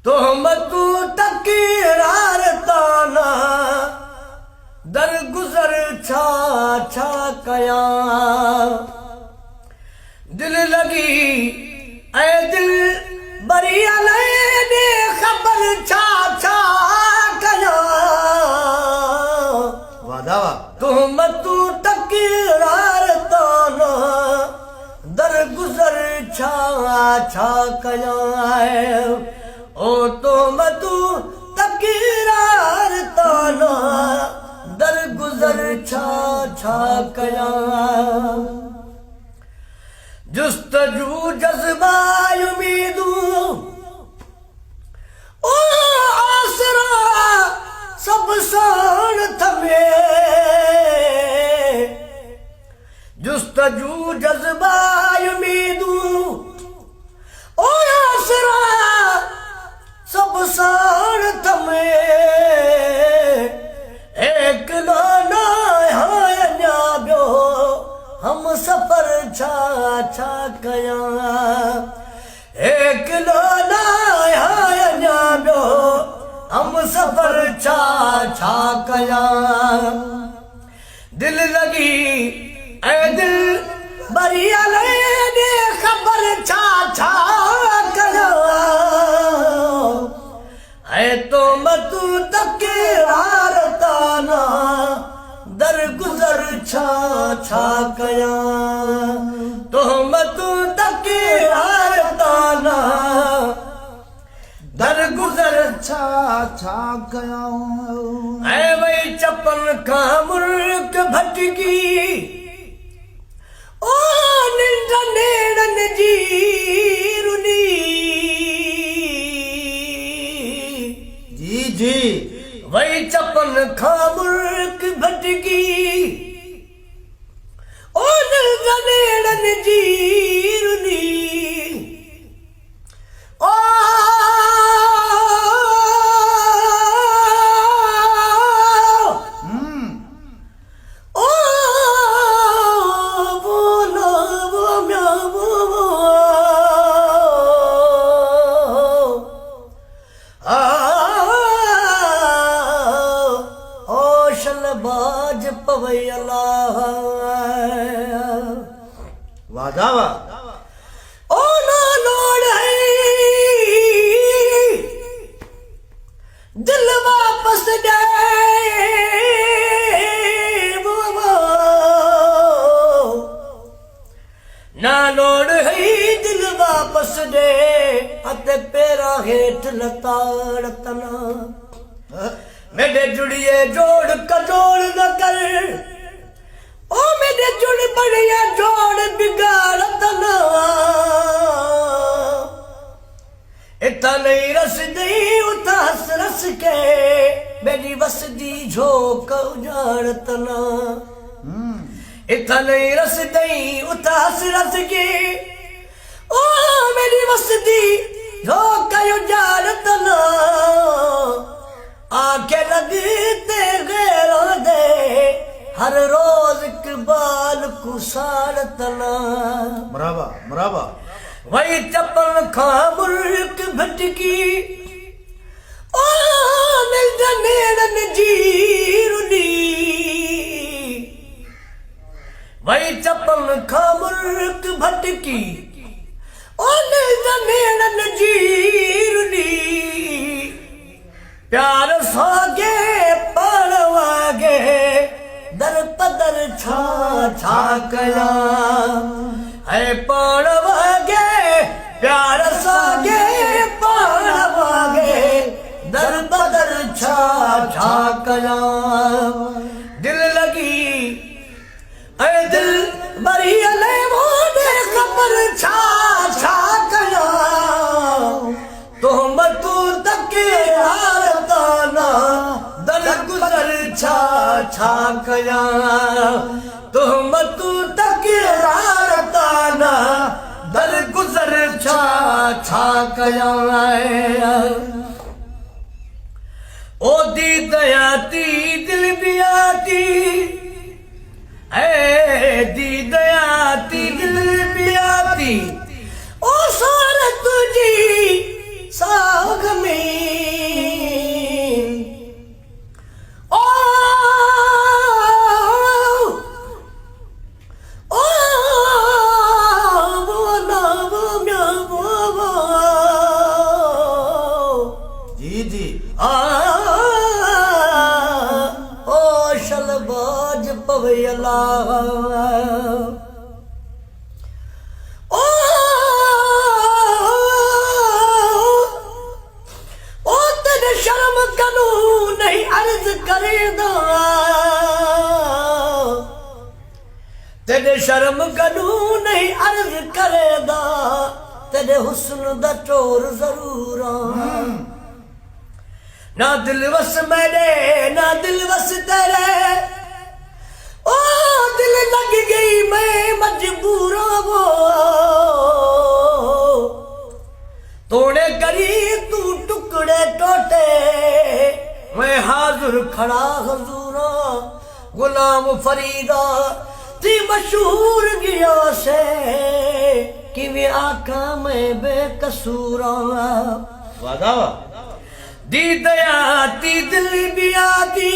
तोहमतू तकरार ताना दरगुजर छा छा कया दिल लगी ऐ दिल बरिया ने खबर छा छा कया वादा वाह तोहमतू तकरार ताना दरगुजर छा छा कया ओ तोहमतू तकरार ताना दरगुजर छा छा कया जुस्तजू जज्बाय उम्मीदू ओ आसरा सब सान थमे जुस्तजू जज्बाय उम्मीदू ओ आसरा सब सान थमे एक नाना है न्याब्यो हम सफर छा छा कया एक नाना है न्याब्यो हम सफर छा छा कया दिल लगी ऐ दिल बरिया ने खबर छा छा कया ऐ तो मतू तकरार ताना दरगुजर छा छा कया तो मतू तकरार ताना दरगुजर छा छा गया ऐ वही चपन का मुल्क भटकी ओ निंद नेड़न जी रुनी जी जी वही चपन खा मुल्क भटकी ओ निंद नेड़न जी रुनी ओ बाज पवै अल्लाह वादा वाह ओ ना लोड़ है दिल वापस दे ना लोड़ है दिल वापस दे अते पेरा हेठ लताड़ तना मेरे जुड़िए जोड़ कजोड़ न कर ओ मेरे जुड़ बढ़िया जोड़ बिगाड़त ना इतना नहीं रस दी उता हस रस के मेरी बस दी झोंक उजाड़त ना इतना नहीं रस दी उता हस रस के ओ मेरी बस दी झोंक उजाड़त ना आके लगते गैरों दे हर रोज इकबाल कुसार तना मराबा मराबा वही चपल खा मुल्क भटकी ओ नेड़न जीरुनी वही चपल खा मुल्क भटकी ओ नेड़न जीरुनी प्यार सागे पड़वागे दर पदर छा छा कया है पड़वागे प्यार सागे पड़वागे दर पदर छा छा कया दिल लगी ऐ दिल बरिया ले मोने खबर छा छा कया तोहमतू तकरार ताना दरगुजर छा छा कया तोहमतू तकरार ताना दरगुजर छा छा कया ओ दी दयाती दिल बियाती ऐ दी दयाती दिल बियाती ओ सारत जी साग में अर्ज करेंदा तेरे शर्म कदू नहीं अर्ज करेंदा तेरे हुस्न दा चोर जरूर ना दिल वस मेरे ना दिल वस तेरे ओ दिल लग गई मैं मजबूर वो तोड़े करी तू टुकड़े टोटे मैं हाजिर खड़ा हजूरा गुलाम फरीदा ती मशहूर गया से कि वे आका मैं बेकसूरा वादा वाह दी दया ती दिल भी आती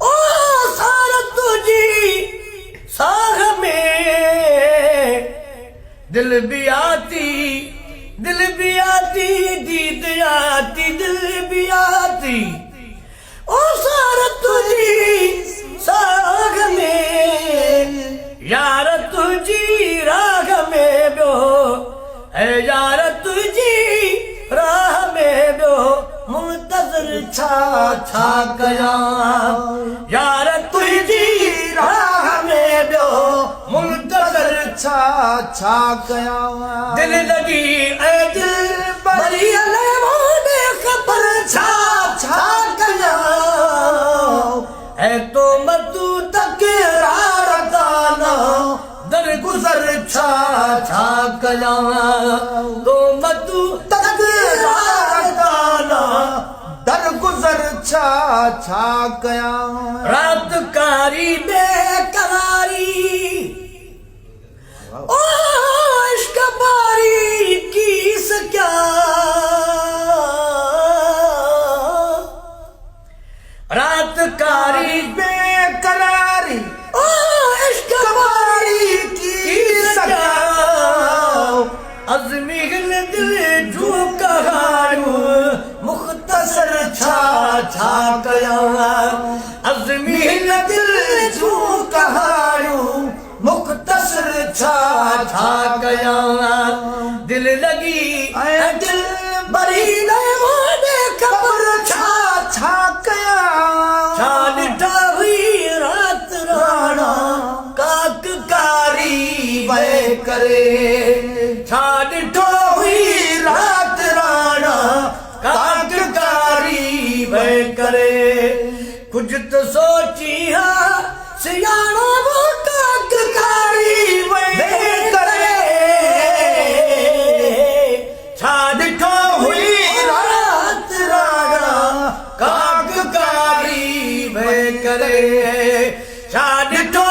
ओ सारा तुझी साग में दिल भी आती दीद आती दिल भी आती ओ सारा तुझी साग में यार तुझी राग में बो है यार तुझी राह में बो मुंतजर छा छा कया यार तुझी राह में बो मुंतजर छा छा कया दिल लगी ऐ दिल बरी अले मोने खबर छा छा कया ऐ तो मधु तक रारदाना दर गुजर छा छा कया तो मधु तक रारदाना दर गुजर छा छा कया रात कारी बेकरारी ओ इश्क बारी किस क्या रात कारी बेकरारी ओ इश्क बारी किस क्या अज़मी दिल जो कहारू मुख्तसर छा छा कया अज़मी दिल जो कहारू मुख्तसर छा छा कया दिल लगी ऐ दिल बरी ने मोने खबर छा छा कया छालिटा हुई रात राणा काक कारी वे करे छालिटा हुई रात राणा काक कारी वे करे कुछ तो सोची हा सियाणा वो काक कारी वे करे छालिटा हुई रात राणा काक कारी वे करे छालिटा